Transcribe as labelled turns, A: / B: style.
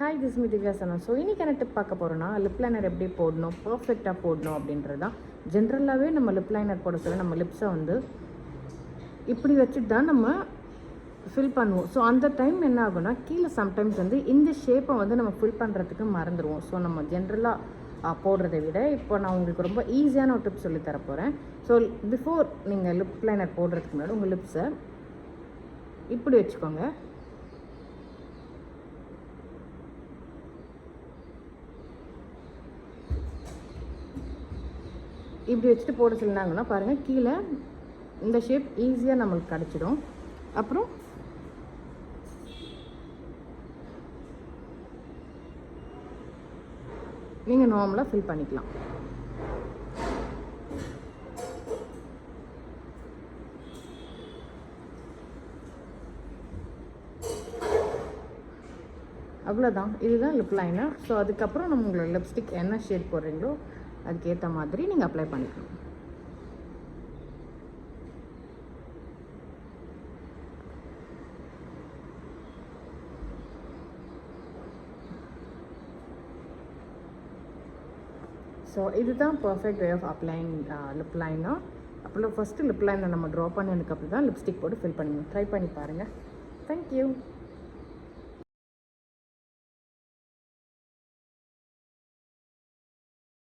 A: Hi this me Divya Sana. So இன்றைக்கி என்ன tip பார்க்க போகிறோன்னா லிப் லைனர் எப்படி போடணும், பர்ஃபெக்டாக போடணும் அப்படின்றது தான். ஜென்ரலாகவே நம்ம லிப் லைனர் போட சொல்ல நம்ம லிப்ஸை வந்து இப்படி வச்சுட்டு தான் நம்ம ஃபில் பண்ணுவோம். ஸோ அந்த டைம் என்ன ஆகும்னா கீழே சம்டைம்ஸ் வந்து இந்த ஷேப்பை வந்து நம்ம ஃபில் பண்ணுறதுக்கு மறந்துடுவோம். ஸோ நம்ம ஜென்ரலாக போடுறதை விட இப்போ நான் உங்களுக்கு ரொம்ப ஈஸியான ஒரு டிப் சொல்லி தர போகிறேன். ஸோ பிஃபோர் நீங்கள் லிப் லைனர் போடுறதுக்கு முன்னாடி உங்கள் லிப்ஸை இப்படி வச்சுக்கோங்க. இப்படி வச்சுட்டு போட சொன்னாங்கன்னா பாருங்கள், கீழே இந்த ஷேப் ஈஸியாக நம்மளுக்கு கிடச்சிடும். அப்புறம் நீங்கள் நார்மலாக ஃபில் பண்ணிக்கலாம். அவ்வளோதான், இதுதான் லிப் லைனர். ஸோ அதுக்கப்புறம் நம்ம உங்களோட லிப்ஸ்டிக் என்ன ஷேட் போடுறீங்களோ அதுக்கேற்ற மாதிரி நீங்கள் அப்ளை பண்ணிக்கணும். ஸோ இதுதான் perfect way of applying lip liner. அப்புறம் ஃபஸ்ட்டு லிப் லைனர் நம்ம ட்ரா பண்ணதுக்கு அப்புறம் தான் லிப்ஸ்டிக் போட்டு ஃபில் பண்ணிக்கணும். ட்ரை பண்ணி பாருங்கள். தேங்க்யூ.